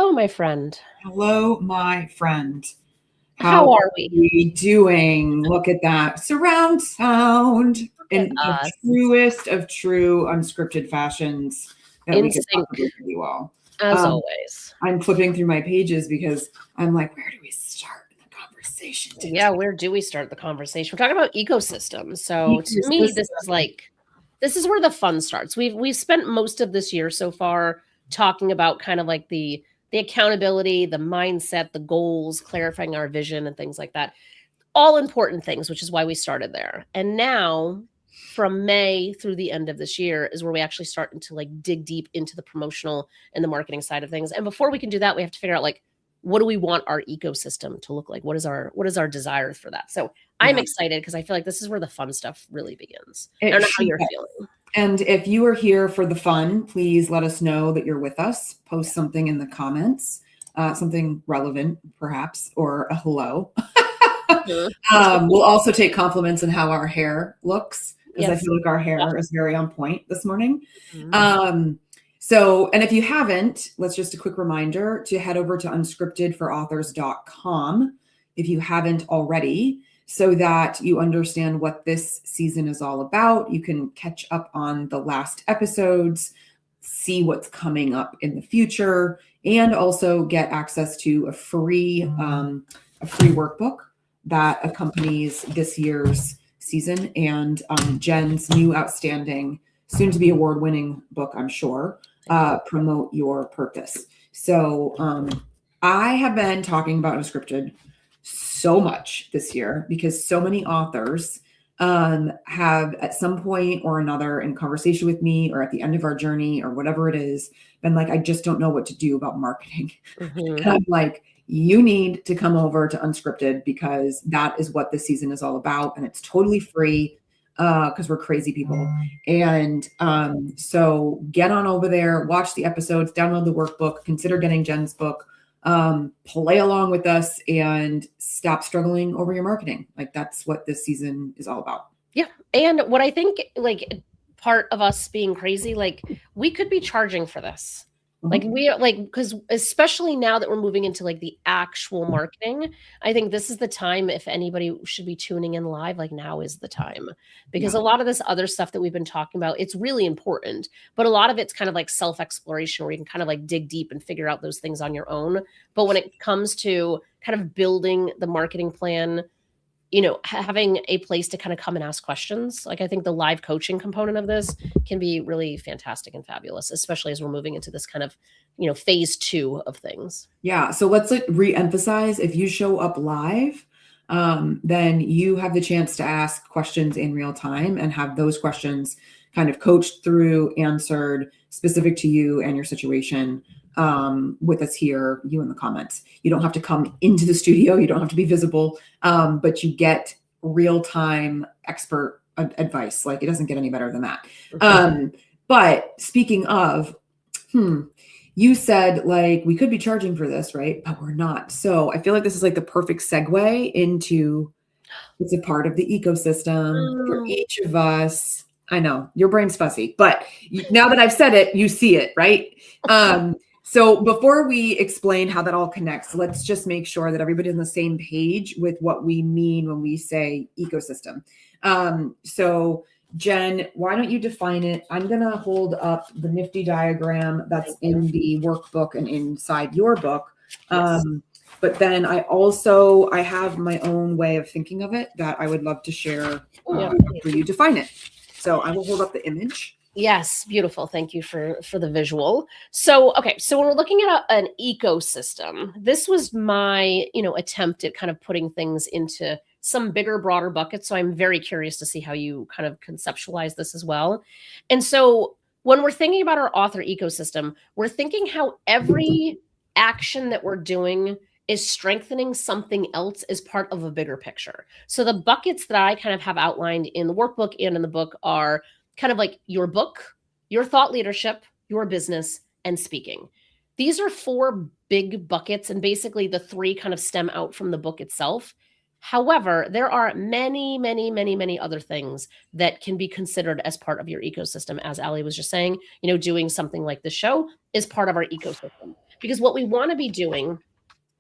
Hello, my friend. Hello, my friend. How How are are we? we doing? Look at that surround sound Look at in the us. truest of true unscripted fashions that In we could sync, possibly give you all. as always. I'm flipping through my pages because I'm like, where do we start the conversation today? Yeah, where do we start the conversation? We're talking about ecosystems. So to me, this is where the fun starts. We've spent most of this year so far talking about kind of like the accountability, the mindset, the goals, clarifying our vision and things like that. All important things, which is why we started there. And now from May through the end of this year is where we actually start to like dig deep into the promotional and the marketing side of things. And before we can do that, we have to figure out like what do we want our ecosystem to look like? What is our desire for that? So I'm Yeah, excited because I feel like this is where the fun stuff really begins. I it don't know how should. you're feeling. And if you are here for the fun, please let us know that you're with us. Post something in the comments, something relevant, perhaps, or a hello. Mhm. We'll also take compliments on how our hair looks because I Yes. feel like our hair is very on point this morning. Mhm. And if you haven't, let's just a quick reminder to head over to unscriptedforauthors.com if you haven't already, so that you understand what this season is all about. You can catch up on the last episodes, see what's coming up in the future, and also get access to a free workbook that accompanies this year's season and Jenn's new outstanding, soon to be award winning book, I'm sure, Promote Your Purpose. So I have been talking about Unscripted so much this year because so many authors have at some point or another in conversation with me or at the end of our journey or whatever it is been like, I just don't know what to do about marketing. Mhm. And I'm like, you need to come over to Unscripted because that is what this season is all about. And it's totally free because we're crazy people. And so get on over there, watch the episodes, download the workbook, consider getting Jenn's book, play along with us and stop struggling over your marketing. Like that's what this season is all about. Yeah. And what I think, like, part of us being crazy, like, we could be charging for this. Like, we are like, because especially now that we're moving into like the actual marketing, I think this is the time, if anybody should be tuning in live, like, now is the time. Because Yeah. a lot of this other stuff that we've been talking about, it's really important, but a lot of it's kind of like self exploration where you can kind of like dig deep and figure out those things on your own. But when it comes to kind of building the marketing plan, having a place to kind of come and ask questions. Like, I think the live coaching component of this can be really fantastic and fabulous, especially as we're moving into this kind of, phase 2 of things. Yeah. So let's like re-emphasize if you show up live, then you have the chance to ask questions in real time and have those questions kind of coached through, answered specific to you and your situation with us here, you in the comments. You don't have to come into the studio. You don't have to be visible, but you get real-time expert advice. Like it doesn't get any better than that. But speaking of, you said like we could be charging for this, right? But we're not. So I feel like this is like the perfect segue into it's a part of the ecosystem for each of us. I know your brain's fuzzy, but now that I've said it, you see it, right? So before we explain how that all connects, let's just make sure that everybody's on the same page with what we mean when we say ecosystem. So Jenn, why don't you define it? I'm going to hold up the nifty diagram that's in the workbook and inside your book. Yes. But then I have my own way of thinking of it that I would love to share for you define it. So I will hold up the image. Yes, beautiful. Thank you for the visual. So, okay, so when we're looking at an ecosystem, this was my, attempt at kind of putting things into some bigger, broader buckets. So I'm very curious to see how you kind of conceptualize this as well. And so when we're thinking about our author ecosystem, we're thinking how every action that we're doing is strengthening something else as part of a bigger picture. So the buckets that I kind of have outlined in the workbook and in the book are kind of like your book, your thought leadership, your business, and speaking. These are 4 big buckets, and basically the 3 kind of stem out from the book itself. However, there are many, many, many, many other things that can be considered as part of your ecosystem. As Ali was just saying, doing something like the show is part of our ecosystem. because what we want to be doing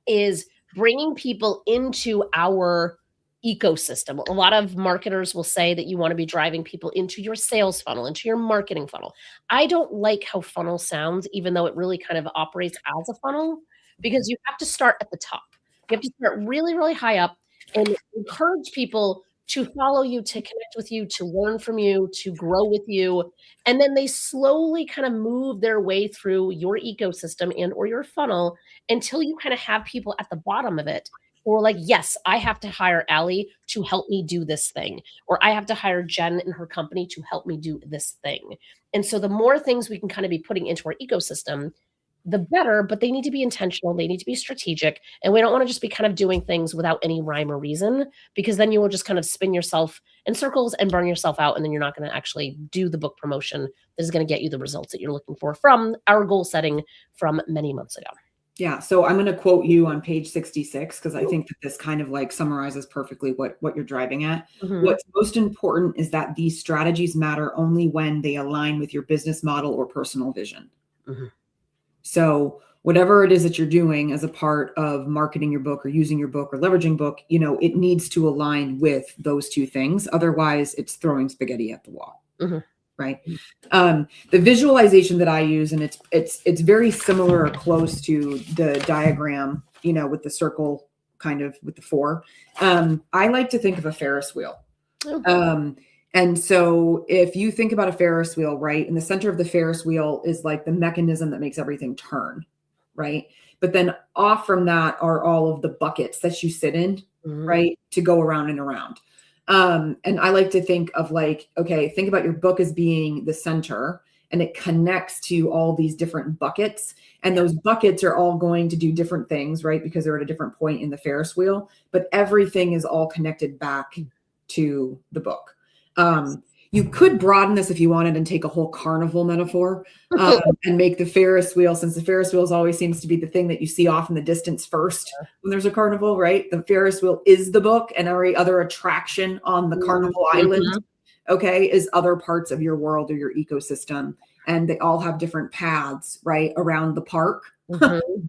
is bringing people into our ecosystem. A lot of marketers will say that you want to be driving people into your sales funnel, into your marketing funnel. I don't like how funnel sounds, even though it really kind of operates as a funnel, because you have to start at the top. You have to start really, really high up and encourage people to follow you, to connect with you, to learn from you, to grow with you. And then they slowly kind of move their way through your ecosystem and or your funnel until you kind of have people at the bottom of it who are like, yes, I have to hire Allie to help me do this thing, or I have to hire Jenn and her company to help me do this thing. And so the more things we can kind of be putting into our ecosystem, the better, but they need to be intentional. They need to be strategic. And we don't want to just be kind of doing things without any rhyme or reason, because then you will just kind of spin yourself in circles and burn yourself out. And then you're not going to actually do the book promotion that is going to get you the results that you're looking for from our goal setting from many months ago. Yeah. So I'm going to quote you on page 66, because I think that this kind of like summarizes perfectly what you're driving at. Mhm. What's most important is that these strategies matter only when they align with your business model or personal vision. Mhm. So whatever it is that you're doing as a part of marketing your book or using your book or leveraging book, you know, it needs to align with those two things. Otherwise, it's throwing spaghetti at the wall. Mhm. Right. The visualization that I use, and it's very similar or close to the diagram, you know, with the circle kind of with the four. I like to think of a Ferris wheel. Oh. And so if you think about a Ferris wheel, right, in the center of the Ferris wheel is like the mechanism that makes everything turn, right? But then off from that are all of the buckets that you sit in, Mhm. right, to go around and around. And I like to think of like, okay, think about your book as being the center, and it connects to all these different buckets. And those buckets are all going to do different things, right? Because they're at a different point in the Ferris wheel, but everything is all connected back to the book. You could broaden this if you wanted and take a whole carnival metaphor and make the Ferris wheel, since the Ferris wheel always seems to be the thing that you see off in the distance first when there's a carnival, right? The Ferris wheel is the book, and every other attraction on the carnival island, okay, is other parts of your world or your ecosystem. And they all have different paths, right, around the park.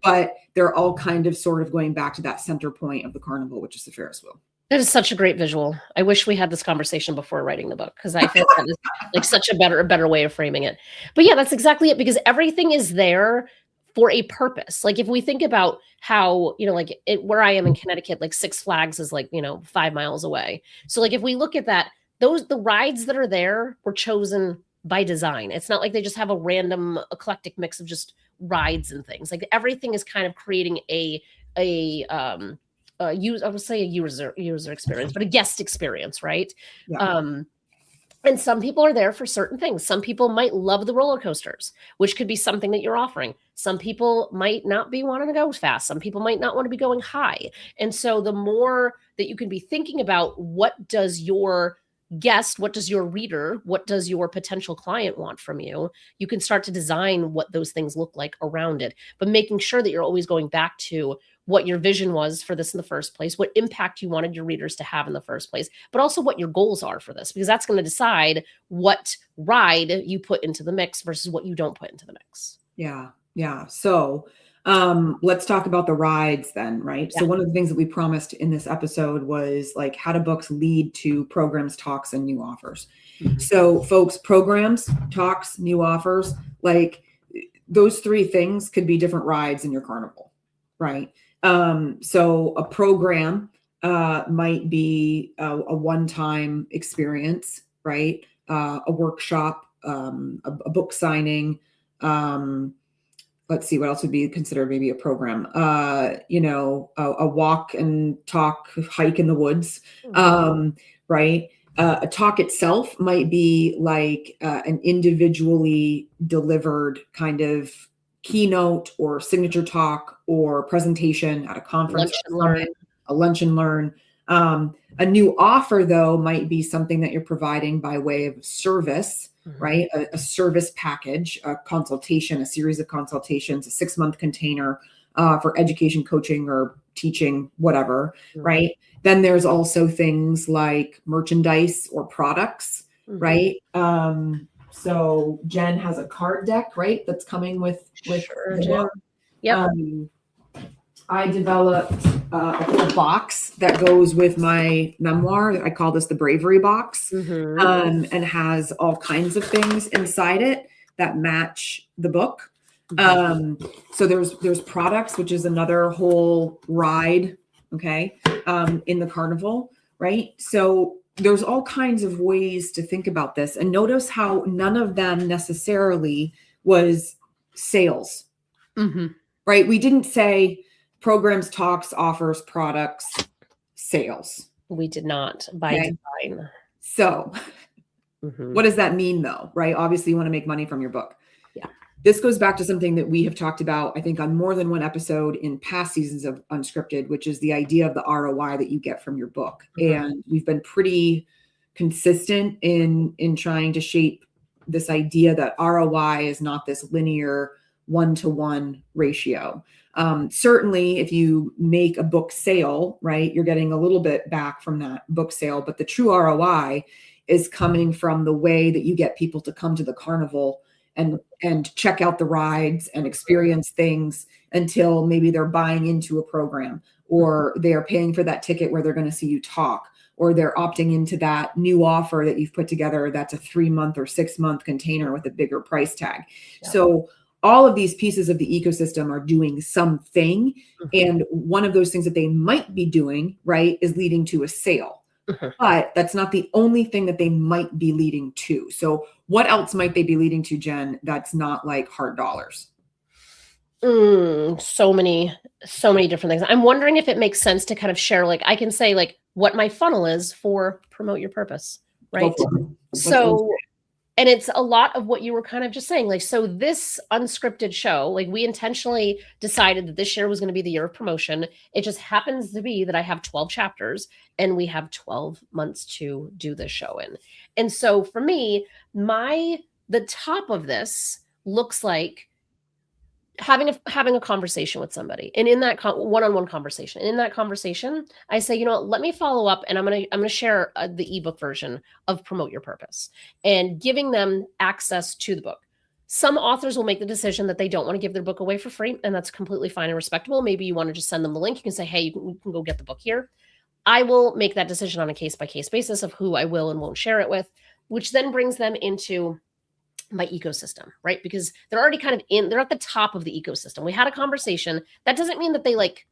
But they're all kind of sort of going back to that center point of the carnival, which is the Ferris wheel. That is such a great visual. I wish we had this conversation before writing the book, because I think that is like such a better way of framing it. But yeah, that's exactly it, because everything is there for a purpose. Like if we think about how, you know, like where I am in Connecticut, like Six Flags is like, you know, 5 miles away. So like if we look at that, the rides that are there were chosen by design. It's not like they just have a random eclectic mix of just rides and things. Like everything is kind of creating I would say a user experience, but a guest experience, right? Yeah. And some people are there for certain things. Some people might love the roller coasters, which could be something that you're offering. Some people might not be wanting to go fast. Some people might not want to be going high. And so the more that you can be thinking about what does your guest, what does your reader, what does your potential client want from you, you can start to design what those things look like around it, but making sure that you're always going back to what your vision was for this in the first place, what impact you wanted your readers to have in the first place, but also what your goals are for this, because that's going to decide what ride you put into the mix versus what you don't put into the mix. Yeah. Yeah. So let's talk about the rides then, right? Yeah. So one of the things that we promised in this episode was like, how do books lead to programs, talks, and new offers? So folks, programs, talks, new offers, like those three things could be different rides in your carnival, right? So a program might be a one-time experience, right? A workshop, a book signing. Let's see, what else would be considered maybe a program? You know, a walk and talk, hike in the woods, right? A talk itself might be like an individually delivered kind of keynote or signature talk or presentation at a conference, a lunch and learn. A new offer, though, might be something that you're providing by way of service, right? A service package, a consultation, a series of consultations, a 6-month container for education, coaching, or teaching, whatever, right? Then there's also things like merchandise or products, right? So Jenn has a card deck, right? That's coming with the book. Yep. I developed a whole box that goes with my memoir. I call this the bravery box, and has all kinds of things inside it that match the book. So there's products, which is another whole ride, okay, in the carnival, right? So there's all kinds of ways to think about this, and notice how none of them necessarily was sales, right? We didn't say programs, talks, offers, products, sales. We did not by design. So what does that mean though, right? Obviously you want to make money from your book. Yeah. This goes back to something that we have talked about, I think, on more than one episode in past seasons of Unscripted, which is the idea of the ROI that you get from your book. And we've been pretty consistent in trying to shape this idea that ROI is not this linear one-to-one ratio. Certainly if you make a book sale, right, you're getting a little bit back from that book sale, but the true ROI is coming from the way that you get people to come to the carnival and check out the rides and experience things until maybe they're buying into a program, or they're paying for that ticket where they're going to see you talk, or they're opting into that new offer that you've put together that's a 3-month or 6-month container with a bigger price tag. Yeah. So all of these pieces of the ecosystem are doing something. And one of those things that they might be doing, right, is leading to a sale. But that's not the only thing that they might be leading to. So what else might they be leading to, Jen, that's not like hard dollars? So many different things. I'm wondering if it makes sense to kind of share, like, I can say like what my funnel is for promote your purpose, right? So, and it's a lot of what you were kind of just saying, like, so this Unscripted show, like, we intentionally decided that this year was going to be the year of promotion. It just happens to be that I have 12 chapters and we have 12 months to do this show in. And so for me, the top of this looks like having a conversation with somebody, and in that one-on-one conversation, and in that conversation, I say, you know what, let me follow up, and I'm gonna share the ebook version of Promote Your Purpose, and giving them access to the book. Some authors will make the decision that they don't want to give their book away for free, and that's completely fine and respectable. Maybe you want to just send them the link. You can say, hey, you can go get the book here. I will make that decision on a case-by-case basis of who I will and won't share it with, which then brings them into my ecosystem, right? Because they're already kind of they're at the top of the ecosystem. We had a conversation. That doesn't mean that they like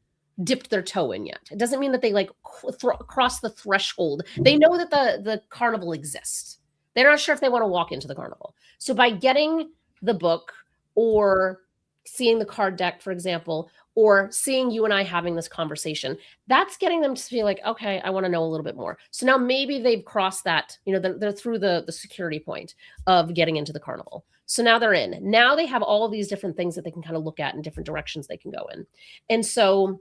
dipped their toe in yet. It doesn't mean that they like crossed the threshold. They know that the carnival exists. They're not sure if they want to walk into the carnival. So by getting the book, or seeing the card deck, for example, or seeing you and I having this conversation, that's getting them to feel like, okay, I want to know a little bit more. So now maybe they've crossed that, you know, they're through the security point of getting into the carnival. So now they're in. Now they have all these different things that they can kind of look at in different directions they can go in. And so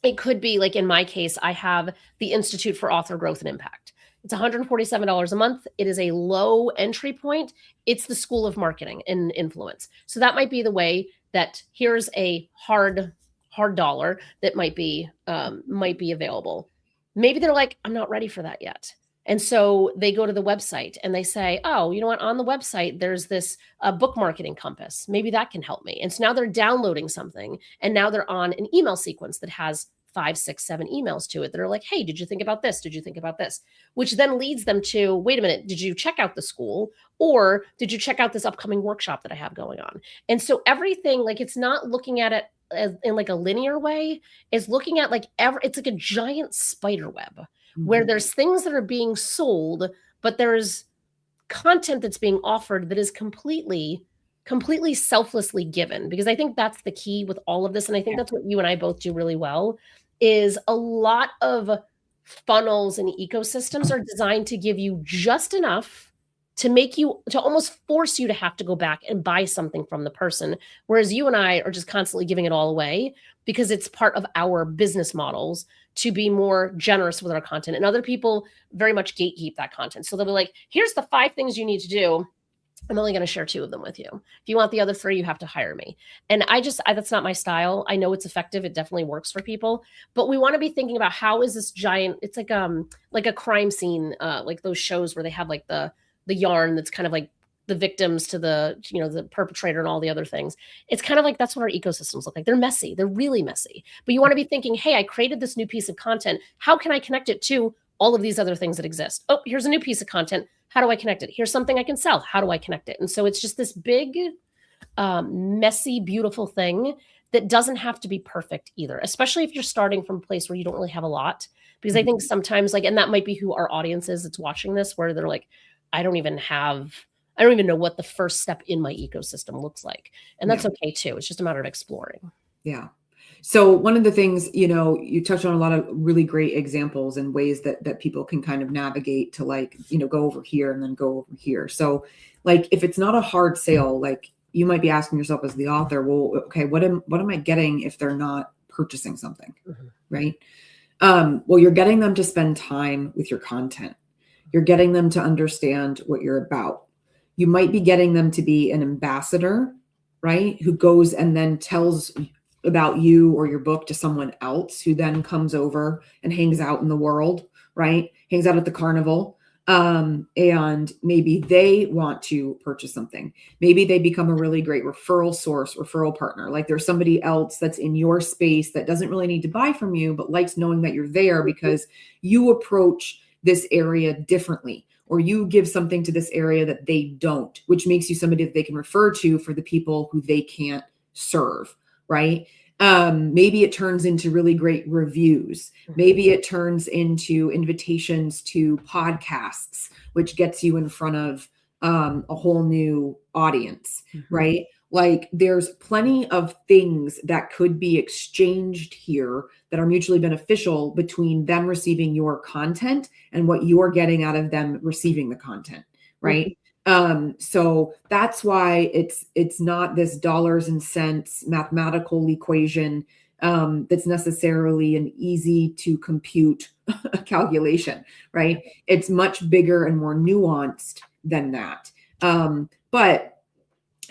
it could be like, in my case, I have the Institute for Author Growth and Impact. It's $147 a month. It is a low entry point. It's the School of Marketing and Influence. So that might be the way that here's a hard dollar that might be available. Maybe they're like, I'm not ready for that yet. And so they go to the website and they say, oh, you know what? On the website, there's this book marketing compass. Maybe that can help me. And so now they're downloading something, and now they're on an email sequence that has 5, 6, 7 emails to it that are like, hey, did you think about this? Did you think about this? Which then leads them to, wait a minute, did you check out the school? Or did you check out this upcoming workshop that I have going on? And so everything, like, it's not looking at it as in like a linear way, is looking at like it's like a giant spider web where there's things that are being sold, but there's content that's being offered that is completely selflessly given. Because I think that's the key with all of this. And I think that's what you and I both do really well, is a lot of funnels and ecosystems are designed to give you just enough to make you, to almost force you to have to go back and buy something from the person. Whereas you and I are just constantly giving it all away because it's part of our business models to be more generous with our content. And other people very much gatekeep that content. So they'll be like, here's the 5 things you need to do. I'm only going to share 2 of them with you. If you want the other 3, you have to hire me. And that's not my style. I know it's effective. It definitely works for people, but we want to be thinking about how is this giant, it's like a crime scene, like those shows where they have like the yarn that's kind of like the victims to the, the perpetrator and all the other things. It's kind of like that's what our ecosystems look like. They're messy. They're really messy. But you want to be thinking, hey, I created this new piece of content. How can I connect it to all of these other things that exist? Oh, here's a new piece of content. How do I connect it? Here's something I can sell. How do I connect it? And so it's just this big, messy, beautiful thing that doesn't have to be perfect either, especially if you're starting from a place where you don't really have a lot. Because I think sometimes, like, and that might be who our audience is that's watching this, where they're like, I don't even know what the first step in my ecosystem looks like. And that's okay too. It's just a matter of exploring. Yeah. So one of the things, you touched on a lot of really great examples and ways that people can kind of navigate to, like, go over here and then go over here. So, like, if it's not a hard sale, like, you might be asking yourself as the author, well, okay, what am I getting if they're not purchasing something, right? Well, you're getting them to spend time with your content. You're getting them to understand what you're about. You might be getting them to be an ambassador, right? Who goes and then tells about you or your book to someone else, who then comes over and hangs out in the world, right? Hangs out at the carnival. And maybe they want to purchase something. Maybe they become a really great referral partner. Like, there's somebody else that's in your space that doesn't really need to buy from you, but likes knowing that you're there because you approach this area differently, or you give something to this area that they don't, which makes you somebody that they can refer to for the people who they can't serve, right? Maybe it turns into really great reviews. Maybe it turns into invitations to podcasts, which gets you in front of a whole new audience, right? Like, there's plenty of things that could be exchanged here that are mutually beneficial between them receiving your content and what you're getting out of them receiving the content, right? So that's why it's not this dollars and cents mathematical equation that's necessarily an easy to compute calculation, right? It's much bigger and more nuanced than that. But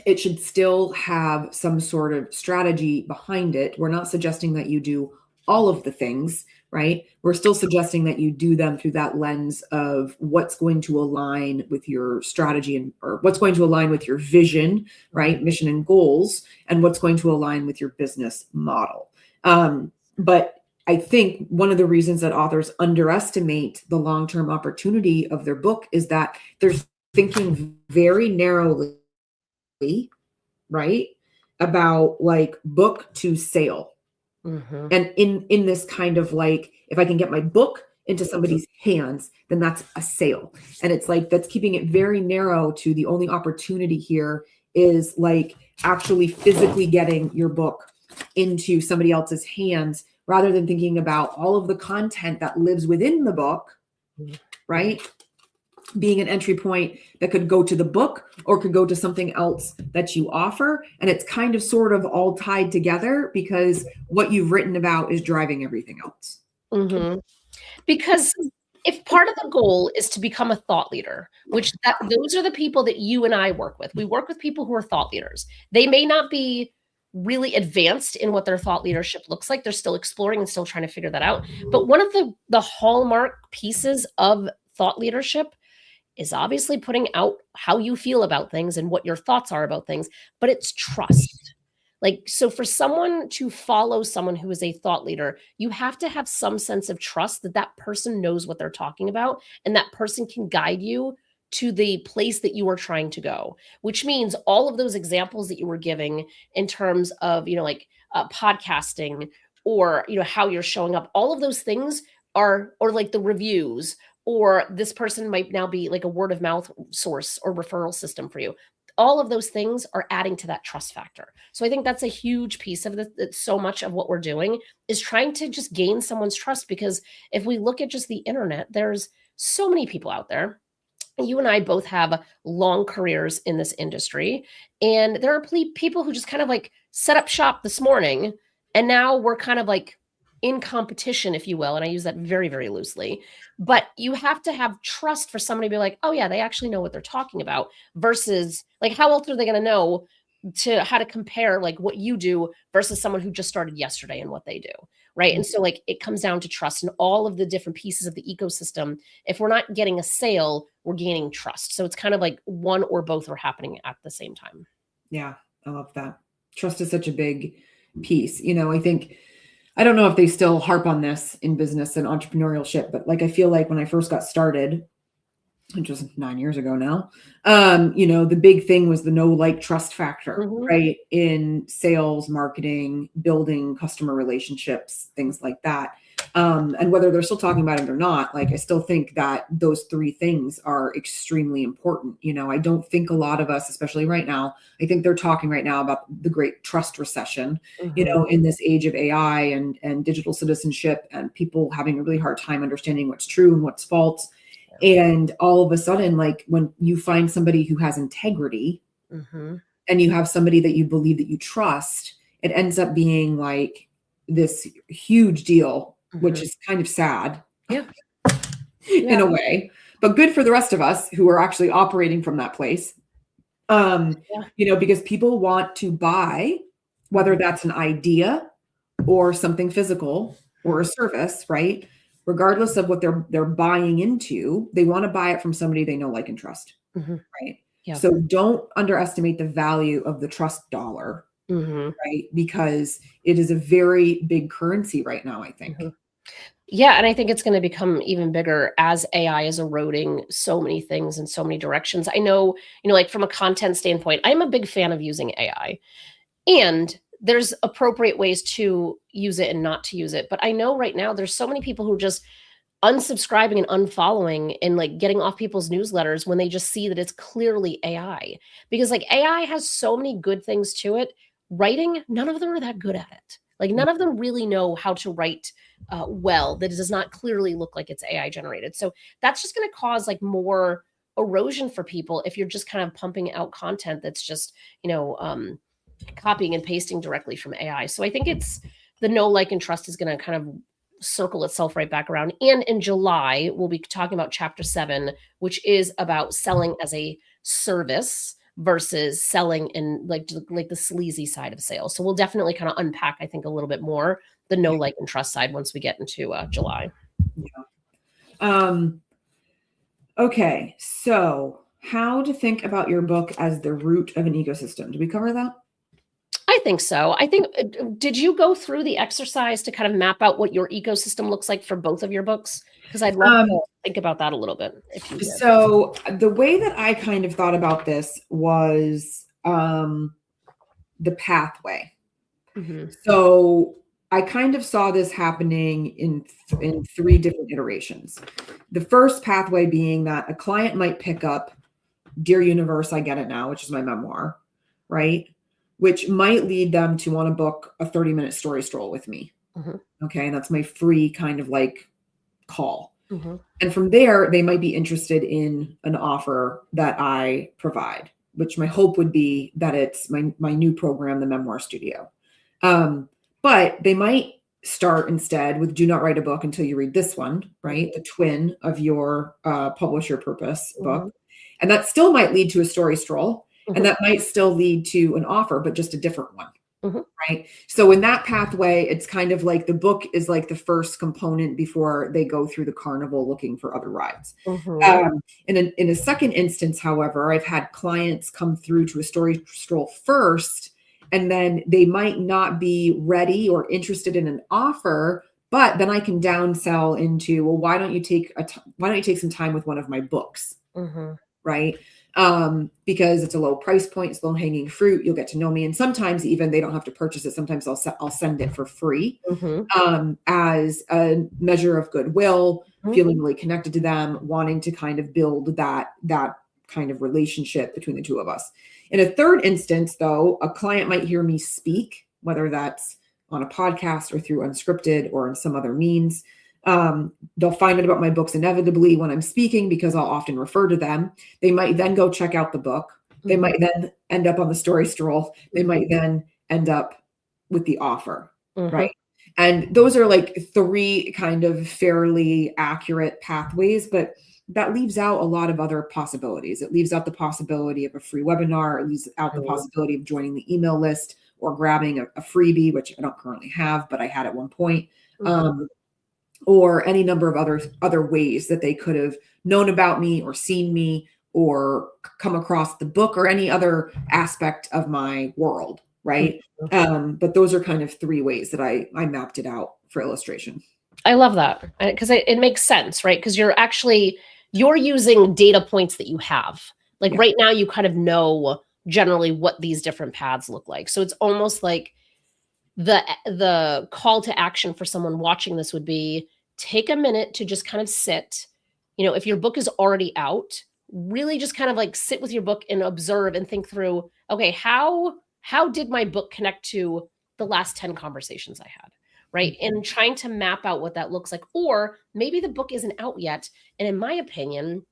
it should still have some sort of strategy behind it. We're not suggesting that you do all of the things, right? We're still suggesting that you do them through that lens of what's going to align with your strategy or what's going to align with your vision, right? Mission and goals, and what's going to align with your business model. But I think one of the reasons that authors underestimate the long-term opportunity of their book is that they're thinking very narrowly, right? About, like, book to sale. And in this kind of, like, if I can get my book into somebody's hands, then that's a sale. And it's like, that's keeping it very narrow to the only opportunity here is, like, actually physically getting your book into somebody else's hands, rather than thinking about all of the content that lives within the book, right? Being an entry point that could go to the book or could go to something else that you offer. And it's kind of sort of all tied together because what you've written about is driving everything else. Because if part of the goal is to become a thought leader, which those are the people that you and I work with. We work with people who are thought leaders. They may not be really advanced in what their thought leadership looks like. They're still exploring and still trying to figure that out. But one of the hallmark pieces of thought leadership is obviously putting out how you feel about things and what your thoughts are about things, but it's trust. Like, so for someone to follow someone who is a thought leader, you have to have some sense of trust that that person knows what they're talking about and that person can guide you to the place that you are trying to go, which means all of those examples that you were giving in terms of, podcasting or, how you're showing up, all of those things or like the reviews, or this person might now be like a word of mouth source or referral system for you. All of those things are adding to that trust factor. So I think that's a huge piece of this. So much of what we're doing is trying to just gain someone's trust, because if we look at just the internet, there's so many people out there. You and I both have long careers in this industry, and there are people who just kind of like set up shop this morning, and now we're kind of like in competition, if you will. And I use that very, very loosely, but you have to have trust for somebody to be like, oh yeah, they actually know what they're talking about, versus like, how else are they going to know to how to compare like what you do versus someone who just started yesterday and what they do, right? And so like it comes down to trust and all of the different pieces of the ecosystem. If we're not getting a sale, we're gaining trust. So it's kind of like one or both are happening at the same time. Yeah, I love that. Trust is such a big piece. I think, I don't know if they still harp on this in business and entrepreneurship, but like I feel like when I first got started, which was 9 years ago now, the big thing was the know, like, trust factor, right? In sales, marketing, building customer relationships, things like that. And whether they're still talking about it or not, like, I still think that those three things are extremely important. I don't think a lot of us, especially right now, I think they're talking right now about the great trust recession, in this age of AI and digital citizenship and people having a really hard time understanding what's true and what's false. And all of a sudden, like when you find somebody who has integrity and you have somebody that you believe that you trust, it ends up being like this huge deal, which is kind of sad in a way, but good for the rest of us who are actually operating from that place. Because people want to buy, whether that's an idea or something physical or a service, right? Regardless of what they're buying into, they want to buy it from somebody they know, like, and trust, right? Yeah. So don't underestimate the value of the trust dollar, right? Because it is a very big currency right now, I think. Yeah, and I think it's going to become even bigger as AI is eroding so many things in so many directions. I know, like from a content standpoint, I'm a big fan of using AI, and there's appropriate ways to use it and not to use it. But I know right now there's so many people who are just unsubscribing and unfollowing and like getting off people's newsletters when they just see that it's clearly AI. Because like AI has so many good things to it. Writing, none of them are that good at it. Like none of them really know how to write well that it does not clearly look like it's AI generated. So that's just going to cause like more erosion for people if you're just kind of pumping out content that's just, copying and pasting directly from AI. So I think it's the know, like, and trust is going to kind of circle itself right back around. And in July, we'll be talking about chapter 7, which is about selling as a service versus selling in like the sleazy side of sales. So we'll definitely kind of unpack, I think, a little bit more the know, like, and trust side once we get into July. Yeah. Okay. So how to think about your book as the root of an ecosystem. Did we cover that? I think so. I think, did you go through the exercise to kind of map out what your ecosystem looks like for both of your books? Because I'd love to think about that a little bit. If you did. So the way that I kind of thought about this was the pathway. So I kind of saw this happening in 3 different iterations. The first pathway being that a client might pick up Dear Universe, I Get It Now, which is my memoir, right? Which might lead them to want to book a 30-minute story stroll with me. Okay. And that's my free kind of like call. And from there, they might be interested in an offer that I provide, which my hope would be that it's my new program, the Memoir Studio. But they might start instead with Do Not Write a Book Until You Read This One, right? The twin of your Publish Your Purpose book. And that still might lead to a story stroll. And that might still lead to an offer, but just a different one, right? So in that pathway, it's kind of like the book is like the first component before they go through the carnival looking for other rides. In a second instance, however, I've had clients come through to a story stroll first, and then they might not be ready or interested in an offer, but then I can downsell into, well, why don't you take some time with one of my books, right? Because it's a low price point, it's low hanging fruit. You'll get to know me. And sometimes even they don't have to purchase it. Sometimes I'll send it for free, as a measure of goodwill, feeling really connected to them, wanting to kind of build that kind of relationship between the two of us. In a third instance, though, a client might hear me speak, whether that's on a podcast or through Unscripted or in some other means. They'll find out about my books inevitably when I'm speaking because I'll often refer to them. They might then go check out the book. They might then end up on the story stroll. They might then end up with the offer, right? And those are like 3 kind of fairly accurate pathways. But that leaves out a lot of other possibilities. It leaves out the possibility of a free webinar. It leaves out the possibility of joining the email list or grabbing a freebie, which I don't currently have, but I had at one point, or any number of other ways that they could have known about me or seen me or come across the book or any other aspect of my world, right? But those are kind of 3 ways that I mapped it out for illustration. I love that, because it makes sense, right? Because you're using data points that you have. Like right now, you kind of know generally what these different paths look like. So it's almost like the call to action for someone watching this would be, take a minute to just kind of sit. If your book is already out, really just kind of like sit with your book and observe and think through, okay, how did my book connect to the last 10 conversations I had? Right. And trying to map out what that looks like. Or maybe the book isn't out yet. And in my opinion,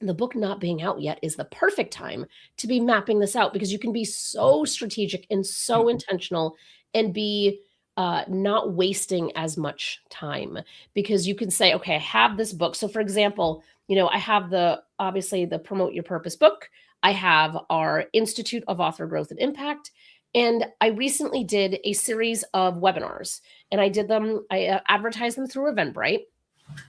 the book not being out yet is the perfect time to be mapping this out, because you can be so strategic and so intentional and be not wasting as much time, because you can say, okay, I have this book. So for example, I have obviously the Promote Your Purpose book. I have our Institute of Author Growth and Impact. And I recently did a series of webinars, and I advertised them through Eventbrite.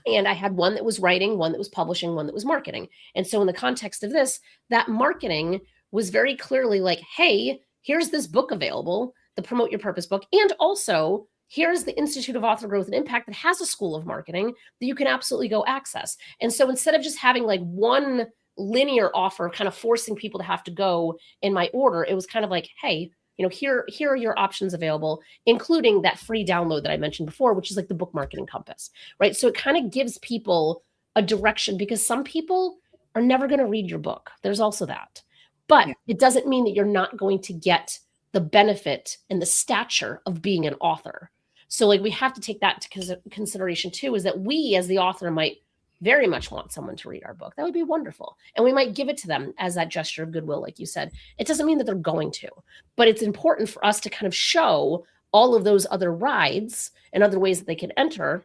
And I had one that was writing, one that was publishing, one that was marketing. And so in the context of this, that marketing was very clearly like, hey, here's this book available, the Promote Your Purpose book. And also here's the Institute of Author Growth and Impact that has a school of marketing that you can absolutely go access. And so instead of just having like one linear offer kind of forcing people to have to go in my order, it was kind of like, hey, here are your options available, including that free download that I mentioned before, which is like the book marketing compass, right? So it kind of gives people a direction, because some people are never going to read your book. There's also that. But it doesn't mean that you're not going to get the benefit and the stature of being an author. So like we have to take that into consideration too, is that we as the author might very much want someone to read our book. That would be wonderful. And we might give it to them as that gesture of goodwill, like you said. It doesn't mean that they're going to, but it's important for us to kind of show all of those other rides and other ways that they can enter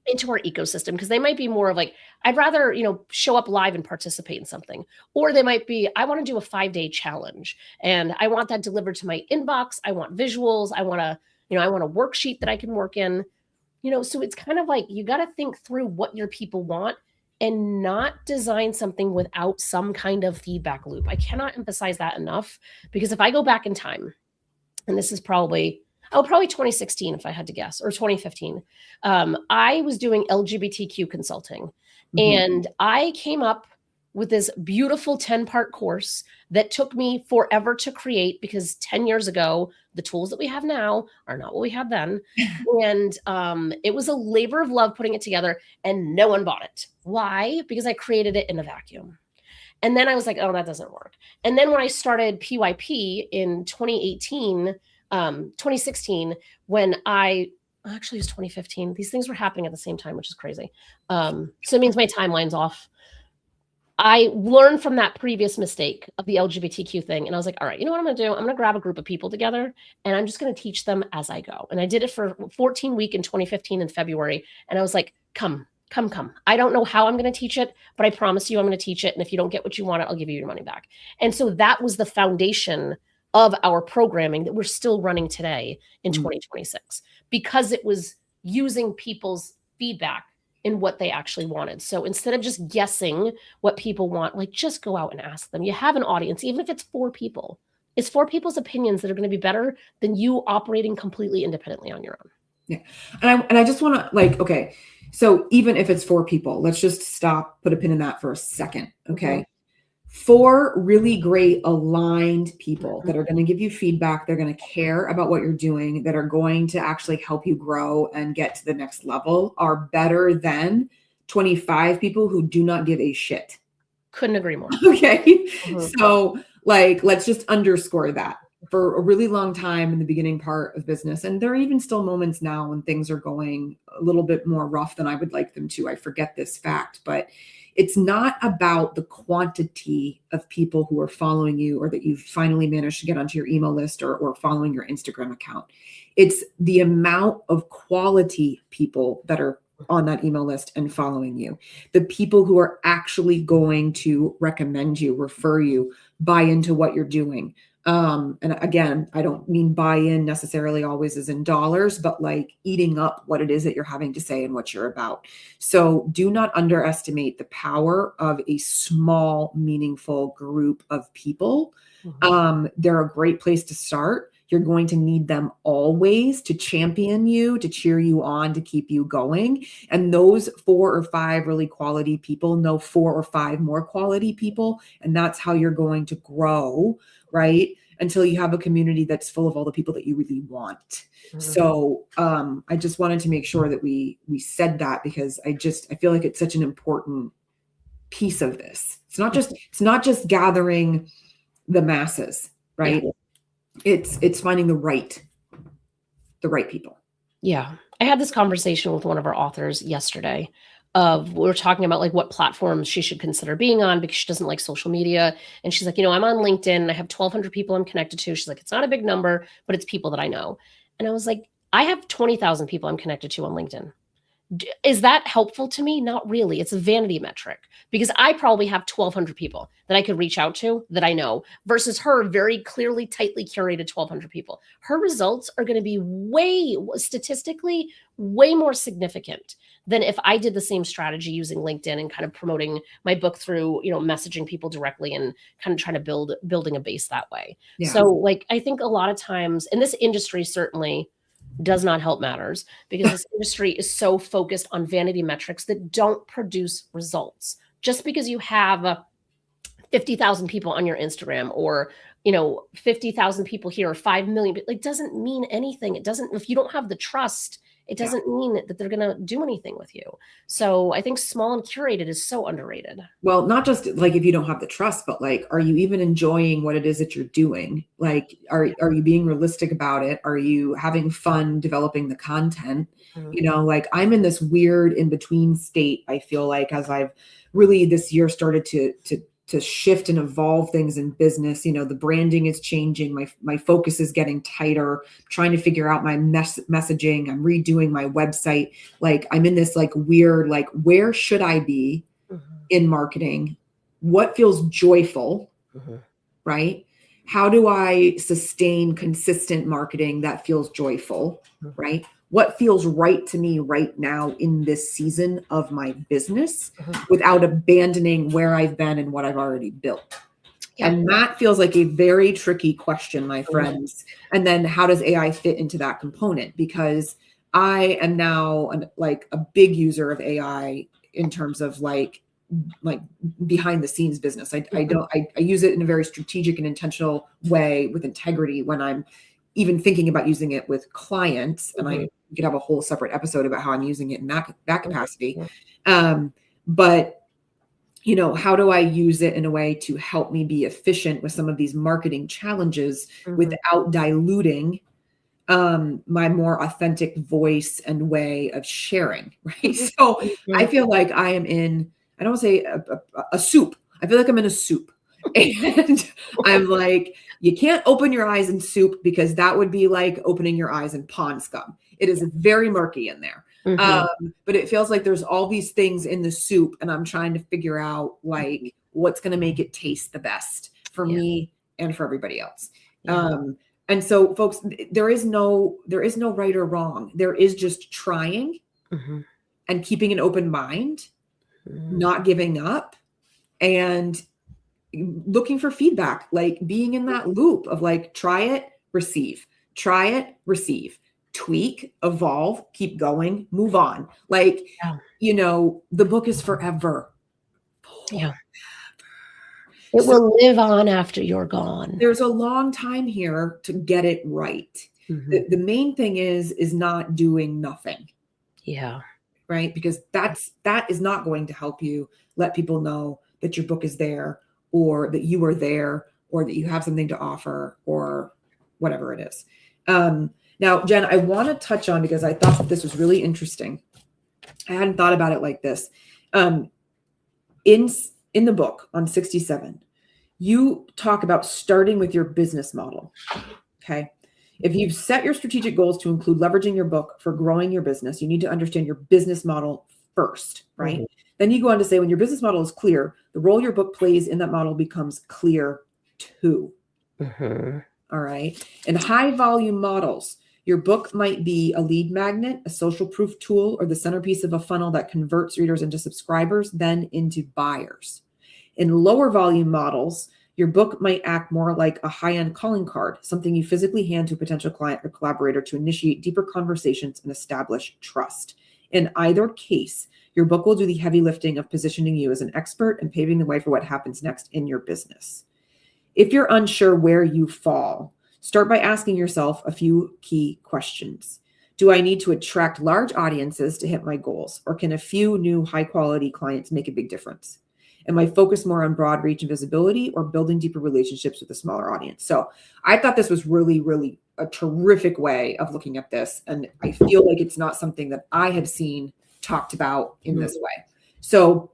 into our ecosystem, because they might be more of like, I'd rather, show up live and participate in something. Or they might be, I want to do a 5-day challenge and I want that delivered to my inbox. I want visuals. I want a worksheet that I can work in. So it's kind of like, you got to think through what your people want and not design something without some kind of feedback loop. I cannot emphasize that enough, because if I go back in time, and this is probably 2016, if I had to guess, or 2015, I was doing LGBTQ consulting, and I came up with this beautiful 10-part course that took me forever to create, because 10 years ago, the tools that we have now are not what we had then. And it was a labor of love putting it together, and no one bought it. Why? Because I created it in a vacuum. And then I was like, oh, that doesn't work. And then when I started PYP in 2016, when actually it was 2015, these things were happening at the same time, which is crazy. So it means my timeline's off. I learned from that previous mistake of the LGBTQ thing. And I was like, all right, you know what I'm going to do? I'm going to grab a group of people together and I'm just going to teach them as I go. And I did it for 14 weeks in 2015 in February. And I was like, come. I don't know how I'm going to teach it, but I promise you I'm going to teach it. And if you don't get what you want, I'll give you your money back. And so that was the foundation of our programming that we're still running today in 2026, because it was using people's feedback in what they actually wanted. So instead of just guessing what people want, like just go out and ask them. You have an audience, even if it's 4 people. It's 4 people's opinions that are going to be better than you operating completely independently on your own. Yeah. And I just want to okay. So even if it's 4 people, let's just stop, put a pin in that for a second. Okay. 4 really great aligned people that are going to give you feedback. They're going to care about what you're doing, that are going to actually help you grow and get to the next level, are better than 25 people who do not give a shit. Couldn't agree more. Okay. So let's just underscore that. For a really long time in the beginning part of business, and there are even still moments now when things are going a little bit more rough than I would like them to. I forget this fact, but it's not about the quantity of people who are following you or that you've finally managed to get onto your email list or following your Instagram account. It's the amount of quality people that are on that email list and following you. The people who are actually going to recommend you, refer you, buy into what you're doing. And again, I don't mean buy in necessarily always as in dollars, but like eating up what it is that you're having to say and what you're about. So do not underestimate the power of a small, meaningful group of people. They're a great place to start. You're going to need them always to champion you, to cheer you on, to keep you going. And those 4 or 5 really quality people know 4 or 5 more quality people. And that's how you're going to grow, right? Until you have a community that's full of all the people that you really want. So I just wanted to make sure that we said that, because I feel like it's such an important piece of this. It's not just gathering the masses, right? Yeah. It's finding the right people. Yeah. I had this conversation with one of our authors yesterday we were talking about like what platforms she should consider being on, because she doesn't like social media. And she's like, I'm on LinkedIn and I have 1,200 people I'm connected to. She's like, it's not a big number, but it's people that I know. And I was like, I have 20,000 people I'm connected to on LinkedIn. Is that helpful to me? Not really. It's a vanity metric, because I probably have 1,200 people that I could reach out to that I know, versus her very clearly, tightly curated 1,200 people. Her results are going to be statistically way more significant than if I did the same strategy using LinkedIn and kind of promoting my book through, messaging people directly and kind of trying to building a base that way. Yeah. So like, I think a lot of times in this industry, certainly does not help matters, because this industry is so focused on vanity metrics that don't produce results. Just because you have 50,000 people on your Instagram, or 50,000 people here, or 5 million, it doesn't mean anything. It doesn't, if you don't have the trust, it doesn't mean that they're going to do anything with you. So I think small and curated is so underrated. Well, not just like if you don't have the trust, but like, are you even enjoying what it is that you're doing? Like, are you being realistic about it? Are you having fun developing the content? Like I'm in this weird in between state. I feel like, as I've really this year started to shift and evolve things in business. The branding is changing. My focus is getting tighter, trying to figure out my messaging. I'm redoing my website. Like I'm in this like weird, like, where should I be in marketing? What feels joyful, right? How do I sustain consistent marketing that feels joyful, right? What feels right to me right now in this season of my business without abandoning where I've been and what I've already built? Yeah. And that feels like a very tricky question, my friends. And then how does AI fit into that component? Because I am now like a big user of AI in terms of like behind the scenes business. I use it in a very strategic and intentional way with integrity when I'm even thinking about using it with clients. And I could have a whole separate episode about how I'm using it in that capacity. But how do I use it in a way to help me be efficient with some of these marketing challenges without diluting my more authentic voice and way of sharing, right? So I feel like I am in, I don't want to say a soup. I feel like I'm in a soup. And I'm like, you can't open your eyes in soup, because that would be like opening your eyes in pond scum. It is very murky in there. But it feels like there's all these things in the soup, and I'm trying to figure out like what's going to make it taste the best for me and for everybody else. And so folks, there is no right or wrong. There is just trying and keeping an open mind, not giving up, and looking for feedback, like being in that loop of like, try it, receive, tweak, evolve, keep going, move on. Like, the book is forever. Yeah. It will live on after you're gone. There's a long time here to get it right. The main thing is not doing nothing. Yeah. Right. Because that is not going to help you let people know that your book is there, or that you are there, or that you have something to offer, or whatever it is. Now, Jen, I want to touch on, because I thought that this was really interesting. I hadn't thought about it like this. In the book on 67, you talk about starting with your business model. Okay. If you've set your strategic goals to include leveraging your book for growing your business, you need to understand your business model first, right? Mhm. Then you go on to say, when your business model is clear, the role your book plays in that model becomes clear too. Mhm. All right. In high volume models, your book might be a lead magnet, a social proof tool, or the centerpiece of a funnel that converts readers into subscribers, then into buyers. In lower volume models, your book might act more like a high-end calling card, something you physically hand to a potential client or collaborator to initiate deeper conversations and establish trust. In either case, your book will do the heavy lifting of positioning you as an expert and paving the way for what happens next in your business. If you're unsure where you fall, start by asking yourself a few key questions. Do I need to attract large audiences to hit my goals, or can a few new high-quality clients make a big difference? Am I focused more on broad reach and visibility, or building deeper relationships with a smaller audience? So I thought this was really, really a terrific way of looking at this. And I feel like it's not something that I have seen talked about in this way. So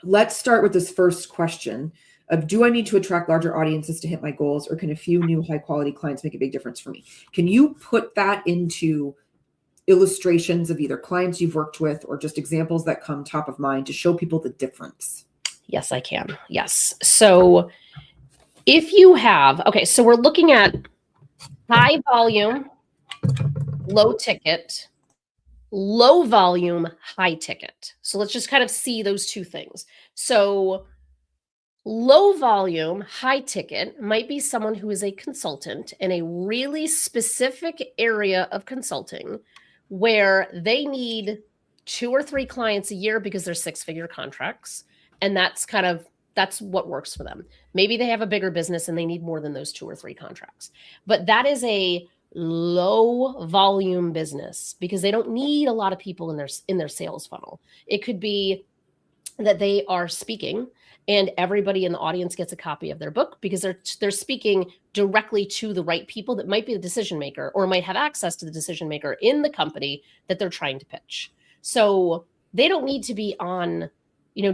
let's start with this first question of, do I need to attract larger audiences to hit my goals, or can a few new high quality clients make a big difference for me? Can you put that into illustrations of either clients you've worked with or just examples that come top of mind to show people the difference? Yes, I can. Yes. So if you have, okay, so we're looking at high volume, low ticket, low volume, high ticket. So let's just kind of see those two things. So low volume, high ticket might be someone who is a consultant in a really specific area of consulting where they need 2 or 3 clients a year because they're 6-figure contracts. And that's what works for them. Maybe they have a bigger business and they need more than those 2 or 3 contracts. But that is a low volume business because they don't need a lot of people in their sales funnel. It could be that they are speaking and everybody in the audience gets a copy of their book because they're speaking directly to the right people that might be the decision maker or might have access to the decision maker in the company that they're trying to pitch. So they don't need to be on,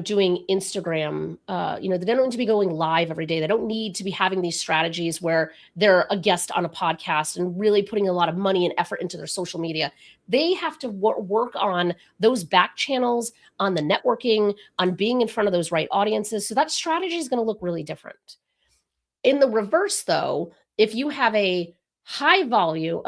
doing Instagram. They don't need to be going live every day. They don't need to be having these strategies where they're a guest on a podcast and really putting a lot of money and effort into their social media. They have to work on those back channels, on the networking, on being in front of those right audiences. So that strategy is going to look really different. In the reverse, though, if you have a high volume,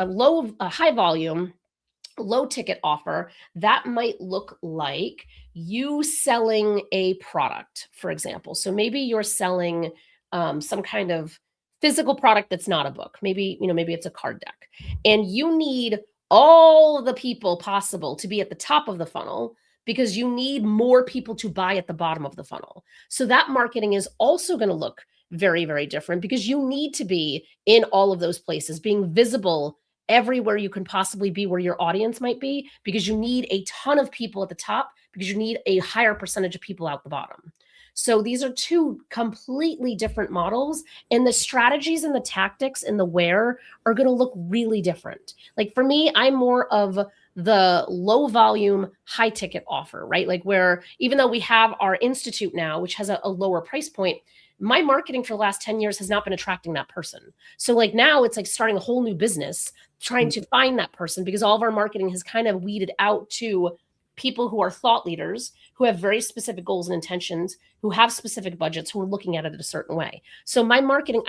low ticket offer, that might look like you selling a product, for example. So maybe you're selling some kind of physical product that's not a book. Maybe it's a card deck, and you need all the people possible to be at the top of the funnel because you need more people to buy at the bottom of the funnel. So that marketing is also going to look very, very different because you need to be in all of those places, being visible everywhere you can possibly be where your audience might be, because you need a ton of people at the top because you need a higher percentage of people out the bottom. So these are two completely different models, and the strategies and the tactics and the where are going to look really different. Like for me, I'm more of the low volume, high ticket offer, right? Like where even though we have our institute now, which has a lower price point, my marketing for the last 10 years has not been attracting that person. So like now it's like starting a whole new business, trying to find that person because all of our marketing has kind of weeded out to people who are thought leaders, who have very specific goals and intentions, who have specific budgets, who are looking at it a certain way. So my marketing,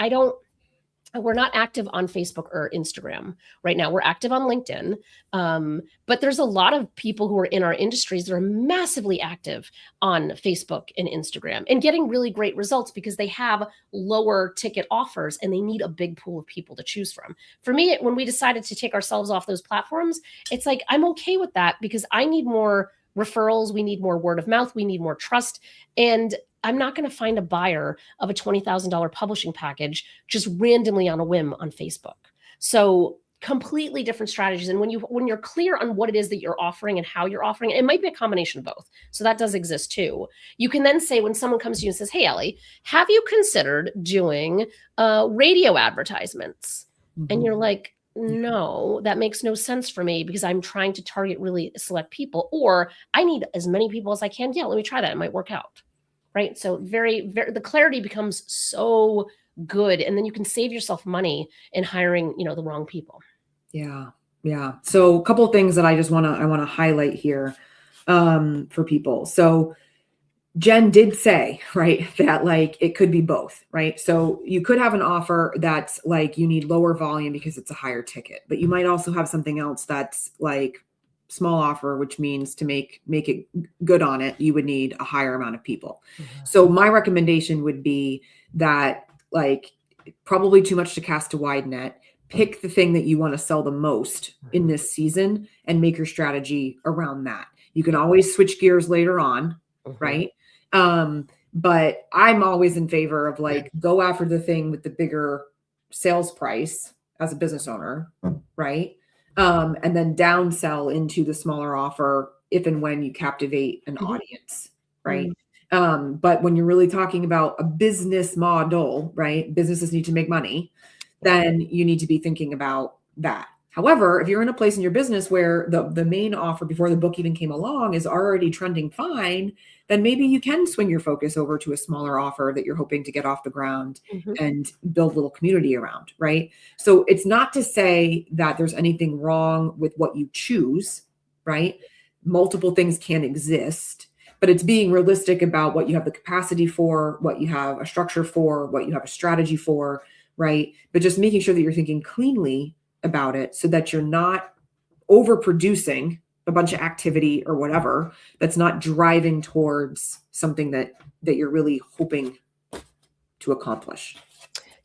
we're not active on Facebook or Instagram right now. We're active on LinkedIn. But there's a lot of people who are in our industries that are massively active on Facebook and Instagram and getting really great results because they have lower ticket offers and they need a big pool of people to choose from. For me, when we decided to take ourselves off those platforms, it's like, I'm okay with that because I need more referrals. We need more word of mouth. We need more trust. And I'm not going to find a buyer of a $20,000 publishing package just randomly on a whim on Facebook. So completely different strategies. And when you're clear on what it is that you're offering and how you're offering it, it might be a combination of both. So that does exist too. You can then say, when someone comes to you and says, "Hey, Ellie, have you considered doing radio advertisements?" And you're like, "No, that makes no sense for me because I'm trying to target really select people, or I need as many people as I can. Yeah, let me try that. It might work out." Right. So very, very, the clarity becomes so good. And then you can save yourself money in hiring, the wrong people. Yeah. Yeah. So a couple of things that I want to highlight here for people. So Jenn did say, right, that like it could be both, right? So you could have an offer that's like you need lower volume because it's a higher ticket, but you might also have something else that's like small offer, which means to make it good on it, you would need a higher amount of people. Mm-hmm. So my recommendation would be that like probably too much to cast a wide net. Pick the thing that you want to sell the most in this season and make your strategy around that. You can always switch gears later on, right? But I'm always in favor of like go after the thing with the bigger sales price as a business owner, right? And then downsell into the smaller offer if and when you captivate an audience, right? But when you're really talking about a business model, right? Businesses need to make money, then you need to be thinking about that. However, if you're in a place in your business where the main offer before the book even came along is already trending fine, then maybe you can swing your focus over to a smaller offer that you're hoping to get off the ground and build a little community around, right? So it's not to say that there's anything wrong with what you choose, right? Multiple things can exist, but it's being realistic about what you have the capacity for, what you have a structure for, what you have a strategy for, right? But just making sure that you're thinking cleanly about it so that you're not overproducing a bunch of activity or whatever that's not driving towards something that you're really hoping to accomplish.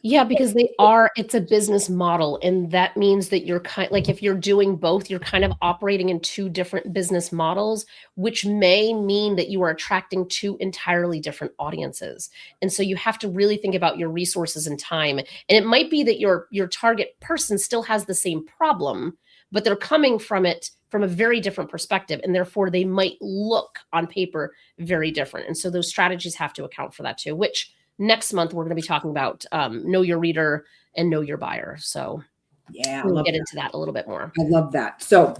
Yeah, because it's a business model. And that means that you're like, if you're doing both, you're kind of operating in two different business models, which may mean that you are attracting two entirely different audiences. And so you have to really think about your resources and time. And it might be that your target person still has the same problem, but they're coming from it from a very different perspective. And therefore they might look on paper very different. And so those strategies have to account for that too, which next month, we're going to be talking about know your reader and know your buyer. So yeah, we'll get into that a little bit more. I love that. So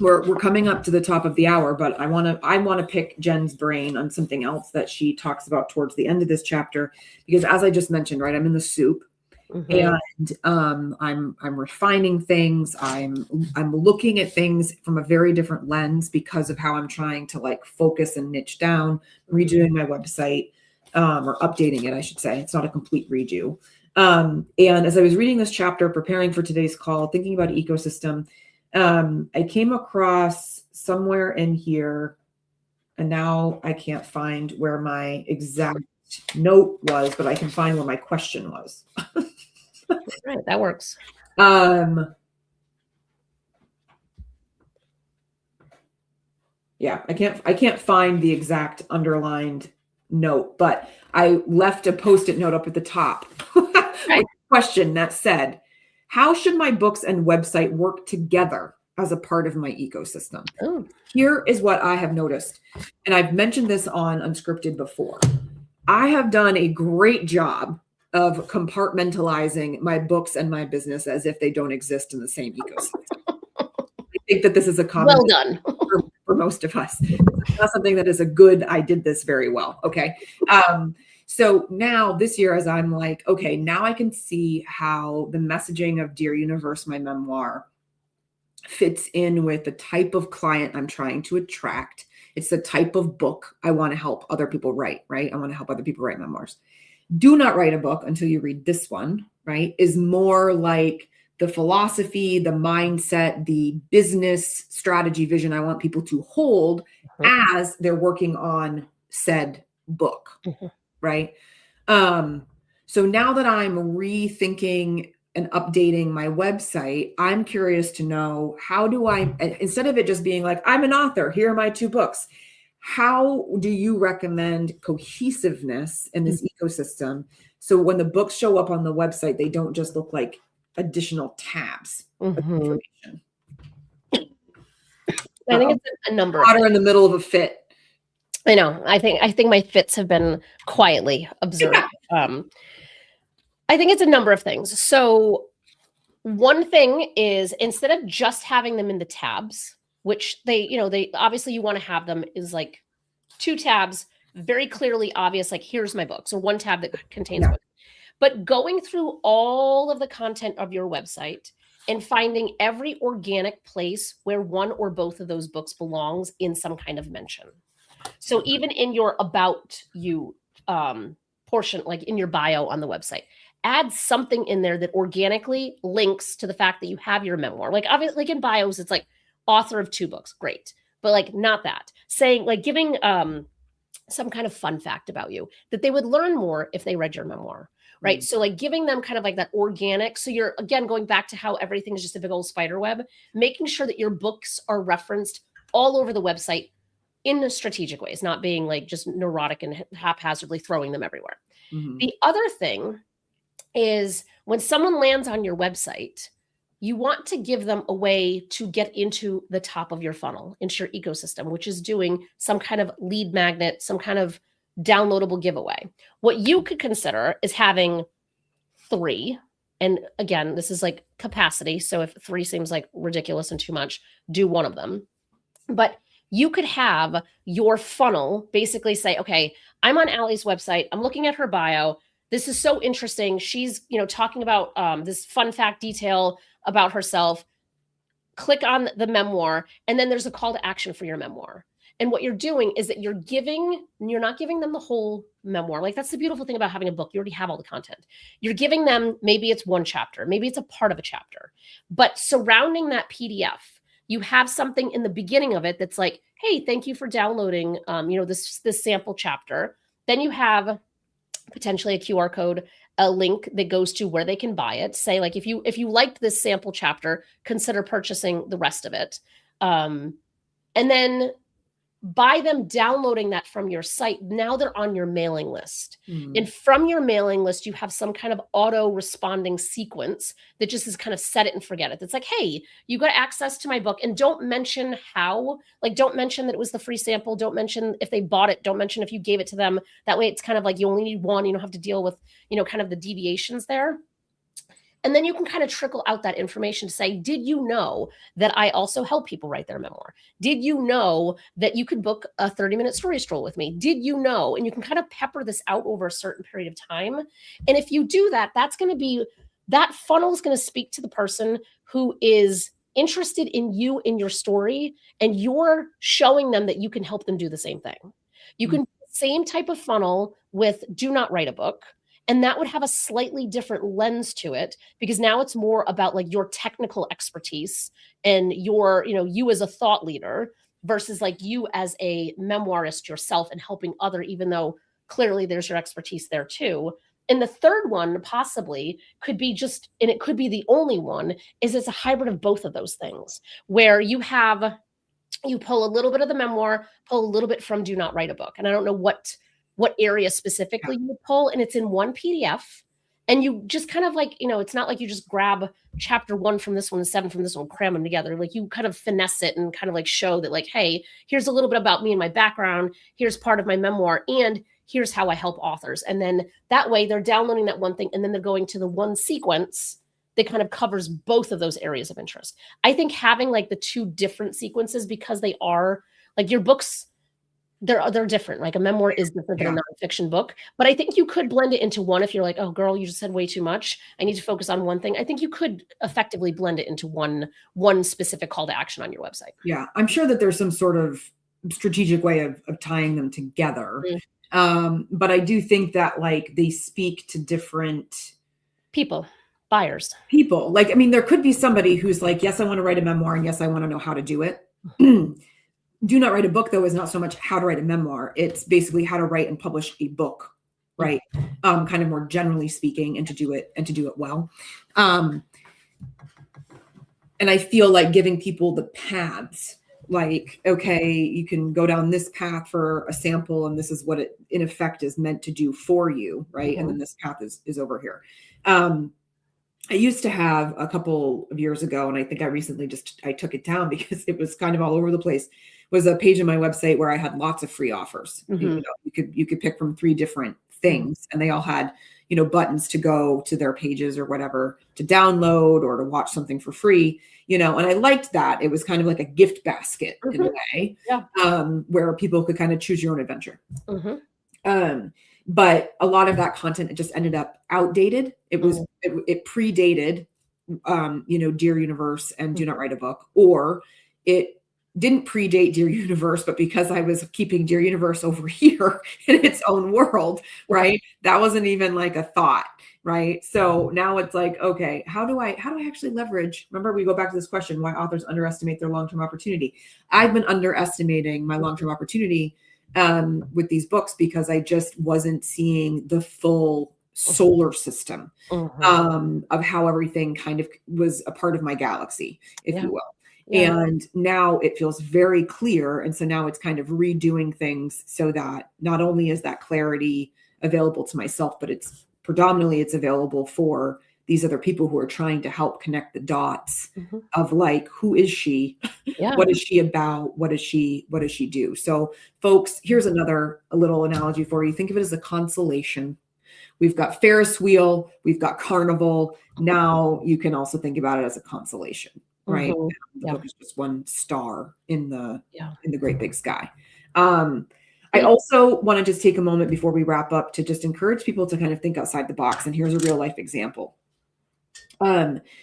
we're coming up to the top of the hour, but I want to pick Jenn's brain on something else that she talks about towards the end of this chapter, because as I just mentioned, right, I'm in the soup. And I'm refining things. I'm looking at things from a very different lens because of how I'm trying to like focus and niche down, redoing my website. Or updating it, I should say. It's not a complete redo. And as I was reading this chapter, preparing for today's call, thinking about ecosystem, I came across somewhere in here, and now I can't find where my exact note was, but I can find where my question was. Right, that works. Yeah, I can't find the exact underlined note, but I left a post-it note up at the top with a question that said, how should my books and website work together as a part of my ecosystem? Ooh. Here is what I have noticed, and I've mentioned this on Unscripted before. I have done a great job of compartmentalizing my books and my business as if they don't exist in the same ecosystem. I think that this is a common well done for most of us. It's not something that is a good, I did this very well. Okay. So now this year, as I'm like, okay, now I can see how the messaging of Dear Universe, my memoir, fits in with the type of client I'm trying to attract. It's the type of book I want to help other people write, right? I want to help other people write memoirs. Do not write a book until you read this one, right? Is more like the philosophy, the mindset, the business strategy vision I want people to hold as they're working on said book, right? So now that I'm rethinking and updating my website, I'm curious to know, how do I, instead of it just being like, I'm an author, here are my 2 books, how do you recommend cohesiveness in this ecosystem? So when the books show up on the website, they don't just look like additional tabs of information. I think it's a number. Water in the middle of a fit. I know. I think my fits have been quietly observed. I think it's a number of things. So one thing is, instead of just having them in the tabs, which they obviously you want to have them is like 2 tabs, very clearly obvious, like here's my book. So 1 tab that contains book. But going through all of the content of your website and finding every organic place where one or both of those books belongs in some kind of mention. So even in your about you portion, like in your bio on the website, add something in there that organically links to the fact that you have your memoir. Like obviously, like in bios, it's like author of 2 books, great, but like not that. Saying like giving some kind of fun fact about you that they would learn more if they read your memoir, right? Mm. So like giving them kind of like that organic. So you're again going back to how everything is just a big old spider web, making sure that your books are referenced all over the website in strategic ways, not being like just neurotic and haphazardly throwing them everywhere. Mhm. The other thing is when someone lands on your website, you want to give them a way to get into the top of your funnel, into your ecosystem, which is doing some kind of lead magnet, some kind of downloadable giveaway. What you could consider is having 3. And again, this is like capacity. So if 3 seems like ridiculous and too much, do 1 of them. But you could have your funnel basically say, okay, I'm on Allie's website. I'm looking at her bio. This is so interesting. She's, talking about this fun fact detail about herself. Click on the memoir, and then there's a call to action for your memoir. And what you're doing is that you're not giving them the whole memoir. Like that's the beautiful thing about having a book. You already have all the content. You're giving them, maybe it's 1 chapter, maybe it's a part of a chapter, but surrounding that PDF, you have something in the beginning of it that's like, hey, thank you for downloading, this sample chapter. Then you have potentially a QR code, a link that goes to where they can buy it. Say like, if you liked this sample chapter, consider purchasing the rest of it. And then by them downloading that from your site, now they're on your mailing list. Mm. And from your mailing list, you have some kind of auto responding sequence that just is kind of set it and forget it. That's like, hey, you got access to my book. And don't mention how, like, don't mention that it was the free sample. Don't mention if they bought it. Don't mention if you gave it to them. That way it's kind of like you only need 1. You don't have to deal with, kind of the deviations there. And then you can kind of trickle out that information to say, did you know that I also help people write their memoir? Did you know that you could book a 30-minute story stroll with me? Did you know? And you can kind of pepper this out over a certain period of time. And if you do that, that funnel is going to speak to the person who is interested in you, in your story, and you're showing them that you can help them do the same thing. You can do the same type of funnel with do not write a book. And that would have a slightly different lens to it because now it's more about like your technical expertise and your, you as a thought leader versus like you as a memoirist yourself and helping other, even though clearly there's your expertise there too. And the third one possibly could be and it could be the only one, is it's a hybrid of both of those things where you pull a little bit of the memoir, pull a little bit from do not write a book. And I don't know what area specifically you pull, and it's in one PDF. And you just kind of like, it's not like you just grab chapter 1 from this one and 7 from this one, cram them together. Like you kind of finesse it and kind of like show that like, hey, here's a little bit about me and my background. Here's part of my memoir. And here's how I help authors. And then that way they're downloading that one thing. And then they're going to the one sequence that kind of covers both of those areas of interest. I think having like the 2 different sequences, because they are like your books, they're different. Like a memoir is different than a nonfiction book, but I think you could blend it into one. If you're like, oh girl, you just said way too much, I need to focus on one thing. I think you could effectively blend it into one specific call to action on your website. Yeah. I'm sure that there's some sort of strategic way of tying them together. But I do think that like they speak to different buyers. Like, I mean, there could be somebody who's like, yes, I want to write a memoir. And yes, I want to know how to do it. Do not write a book, though, is not so much how to write a memoir. It's basically how to write and publish a book, right? Kind of more generally speaking, and to do it well. And I feel like giving people the paths, like, okay, you can go down this path for a sample, and this is what it in effect is meant to do for you, right? And then this path is over here. I used to have a couple of years ago, and I think I recently I took it down because it was kind of all over the place, was a page on my website where I had lots of free offers. You could pick from 3 different things, and they all had, buttons to go to their pages or whatever to download or to watch something for free, and I liked that. It was kind of like a gift basket in a way, where people could kind of choose your own adventure. But a lot of that content, it just ended up outdated. It predated, Dear Universe and Do Not Write a Book, or it didn't predate Dear Universe, but because I was keeping Dear Universe over here in its own world, right? That wasn't even like a thought, right? So now it's like, okay, how do I actually leverage? Remember, we go back to this question, why authors underestimate their long-term opportunity. I've been underestimating my long-term opportunity with these books because I just wasn't seeing the full solar system of how everything kind of was a part of my galaxy, if you will. And now it feels very clear. And so now it's kind of redoing things so that not only is that clarity available to myself, but it's available for these other people who are trying to help connect the dots of like, who is she? What is she about? What does she do? So folks, here's a little analogy for you. Think of it as a constellation. We've got Ferris wheel, we've got carnival. Now you can also think about it as a constellation, right? The book is just one star in the great big sky. I also want to just take a moment before we wrap up to just encourage people to kind of think outside the box. And here's a real life example.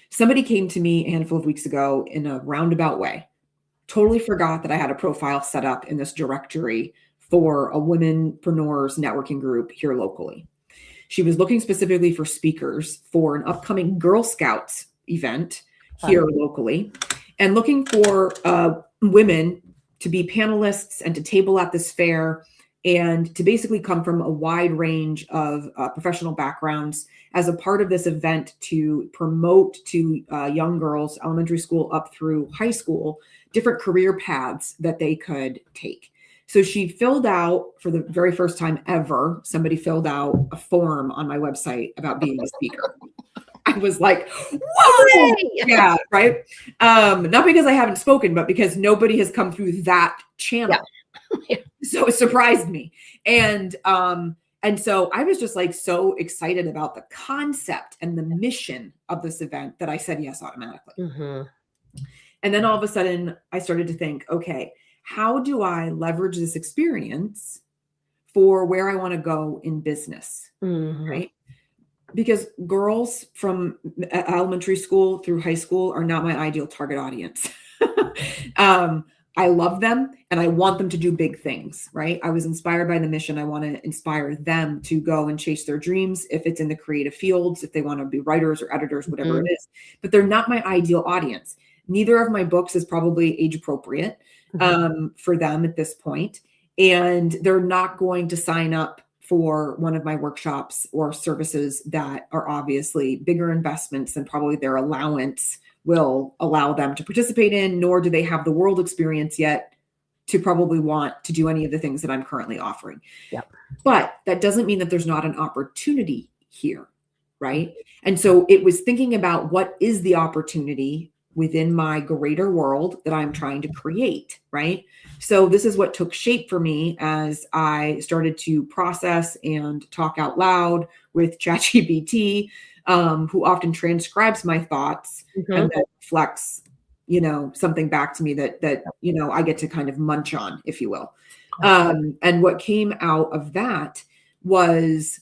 Somebody came to me a handful of weeks ago in a roundabout way. Totally forgot that I had a profile set up in this directory for a womenpreneurs networking group here locally. She was looking specifically for speakers for an upcoming Girl Scouts event here locally, and looking for women to be panelists and to table at this fair, and to basically come from a wide range of professional backgrounds as a part of this event to promote to young girls, elementary school up through high school, different career paths that they could take. So she filled out, for the very first time ever, somebody filled out a form on my website about being a speaker. I was like, whoa, yeah, right. Not because I haven't spoken, but because nobody has come through that channel. So it surprised me. And so I was just like so excited about the concept and the mission of this event that I said yes automatically. And then all of a sudden I started to think, okay, how do I leverage this experience for where I want to go in business, right? Because girls from elementary school through high school are not my ideal target audience. I love them and I want them to do big things, right? I was inspired by the mission. I want to inspire them to go and chase their dreams. If it's in the creative fields, if they want to be writers or editors, whatever it is, but they're not my ideal audience. Neither of my books is probably age appropriate for them at this point. And they're not going to sign up for one of my workshops or services that are obviously bigger investments than probably their allowance will allow them to participate in, nor do they have the world experience yet to probably want to do any of the things that I'm currently offering. But that doesn't mean that there's not an opportunity here, right? And so it was thinking about what is the opportunity within my greater world that I'm trying to create, right? So this is what took shape for me as I started to process and talk out loud with ChatGPT, who often transcribes my thoughts and then reflects, something back to me that I get to kind of munch on, if you will. And what came out of that was,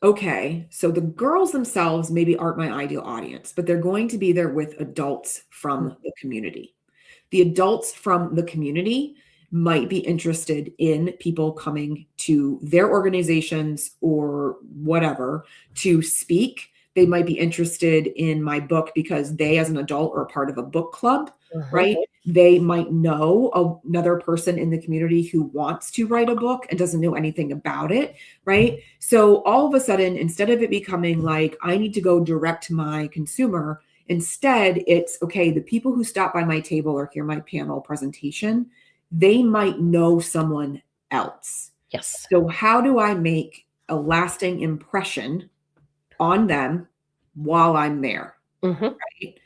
okay, so the girls themselves maybe aren't my ideal audience, but they're going to be there with adults from the community. The adults from the community might be interested in people coming to their organizations or whatever to speak. They might be interested in my book because they, as an adult, are a part of a book club, right? They might know another person in the community who wants to write a book and doesn't know anything about it, right? So all of a sudden, instead of it becoming like, I need to go direct to my consumer, instead it's, okay, the people who stop by my table or hear my panel presentation, they might know someone else. Yes. So how do I make a lasting impression on them while I'm there, right?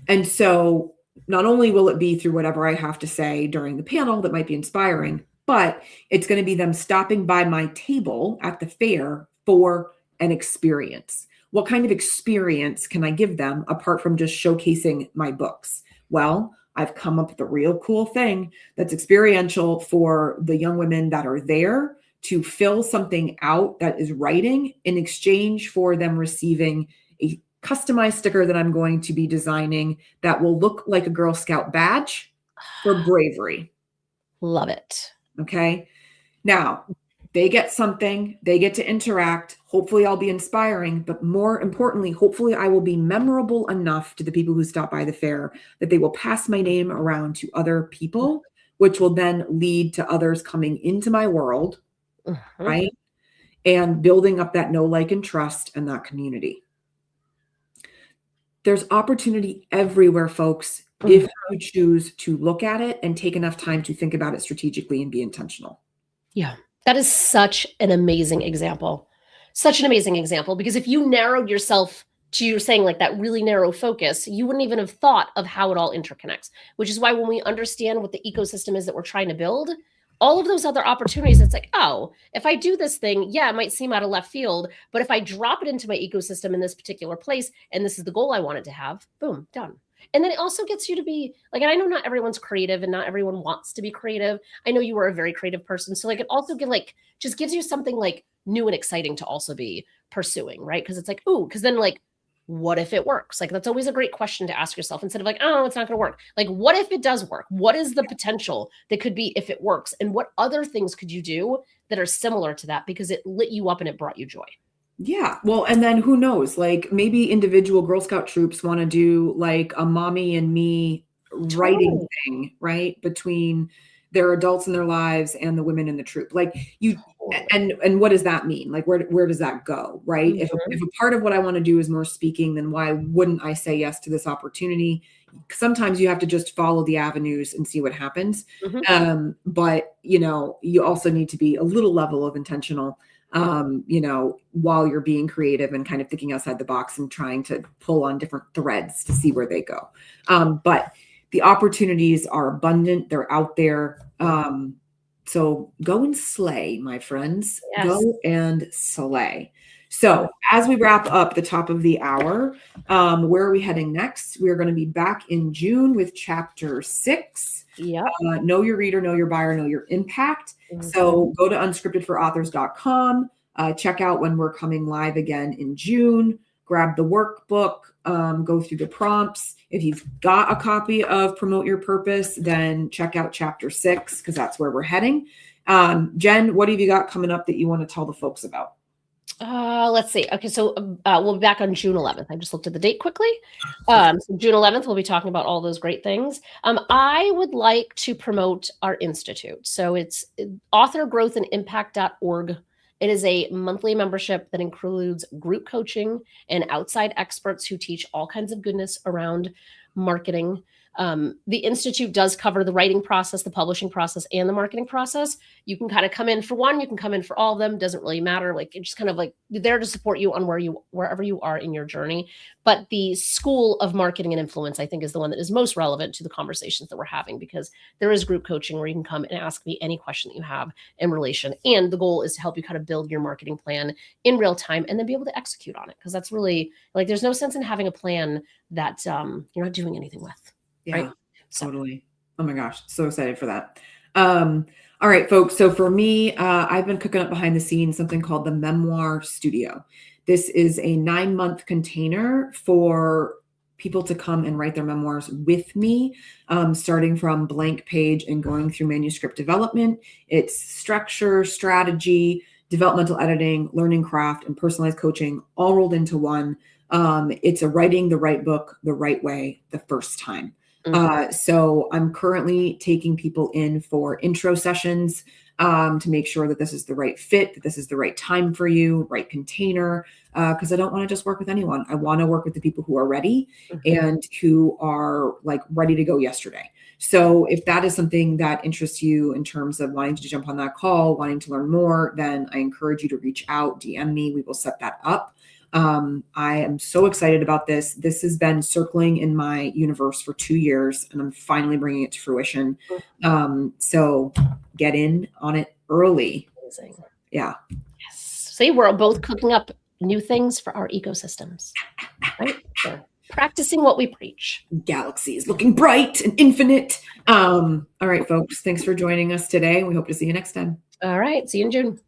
And so not only will it be through whatever I have to say during the panel that might be inspiring, but it's going to be them stopping by my table at the fair for an experience. What kind of experience can I give them apart from just showcasing my books? Well, I've come up with a real cool thing that's experiential for the young women that are there to fill something out that is writing in exchange for them receiving a customized sticker that I'm going to be designing that will look like a Girl Scout badge for bravery. Love it. Okay. Now, they get something, they get to interact. Hopefully, I'll be inspiring, but more importantly, hopefully, I will be memorable enough to the people who stop by the fair that they will pass my name around to other people, which will then lead to others coming into my world, right? And building up that know, like, and trust and that community. There's opportunity everywhere, folks, if you choose to look at it and take enough time to think about it strategically and be intentional. Yeah, that is such an amazing example. Such an amazing example, because if you narrowed yourself to, you're saying, like, that really narrow focus, you wouldn't even have thought of how it all interconnects, which is why when we understand what the ecosystem is that we're trying to build, all of those other opportunities, it's like, oh, if I do this thing, yeah, it might seem out of left field, but if I drop it into my ecosystem in this particular place, and this is the goal I want it to have, boom, done. And then it also gets you to be like, and I know not everyone's creative and not everyone wants to be creative. I know you are a very creative person. So like, it also just gives you something like new and exciting to also be pursuing, right? Because it's like, ooh, because then like, what if it works? Like, that's always a great question to ask yourself, instead of like, oh, it's not going to work. Like, what if it does work? What is the potential that could be if it works? And what other things could you do that are similar to that because it lit you up and it brought you joy? Yeah. Well, and then who knows, like maybe individual Girl Scout troops want to do like a mommy and me writing thing, right? Between their adults in their lives and the women in the troop. Like you, and what does that mean? Like where does that go? Right. If a part of what I want to do is more speaking, then why wouldn't I say yes to this opportunity? Sometimes you have to just follow the avenues and see what happens. But you also need to be a little level of intentional, while you're being creative and kind of thinking outside the box and trying to pull on different threads to see where they go. But the opportunities are abundant. They're out there. So go and slay, my friends. Yes. Go and slay. So as we wrap up the top of the hour, where are we heading next? We're going to be back in June with chapter 6. Yeah. Know your reader, know your buyer, know your impact. So go to unscriptedforauthors.com. Check out when we're coming live again in June. Grab the workbook, go through the prompts. If you've got a copy of Promote Your Purpose, then check out chapter 6, because that's where we're heading. Jen, what have you got coming up that you want to tell the folks about? Let's see. Okay, so we'll be back on June 11th. I just looked at the date quickly. So June 11th, we'll be talking about all those great things. I would like to promote our institute. So it's authorgrowthandimpact.org. It is a monthly membership that includes group coaching and outside experts who teach all kinds of goodness around marketing. The Institute does cover the writing process, the publishing process, and the marketing process. You can kind of come in for one, you can come in for all of them. Doesn't really matter. Like, it's just kind of like there to support you on wherever you are in your journey. But the School of Marketing and Influence, I think, is the one that is most relevant to the conversations that we're having, because there is group coaching where you can come and ask me any question that you have in relation. And the goal is to help you kind of build your marketing plan in real time and then be able to execute on it. Because that's really, like, there's no sense in having a plan that you're not doing anything with. Yeah, right? Totally. Oh my gosh. So excited for that. All right, folks. So for me, I've been cooking up behind the scenes something called the Memoir Studio. This is a 9-month container for people to come and write their memoirs with me, starting from blank page and going through manuscript development. It's structure, strategy, developmental editing, learning craft, and personalized coaching all rolled into one. It's a writing the right book the right way the first time. So I'm currently taking people in for intro sessions to make sure that this is the right fit, that this is the right time for you, right container, because I don't want to just work with anyone. I want to work with the people who are ready and who are like ready to go yesterday. So if that is something that interests you in terms of wanting to jump on that call, wanting to learn more, then I encourage you to reach out, DM me. We will set that up. I am so excited about this. This has been circling in my universe for 2 years, and I'm finally bringing it to fruition. So get in on it early. Amazing. Yeah. Yes. See, we're both cooking up new things for our ecosystems. Right? So. Practicing what we preach. Galaxy is looking bright and infinite. All right, folks. Thanks for joining us today. We hope to see you next time. All right. See you in June.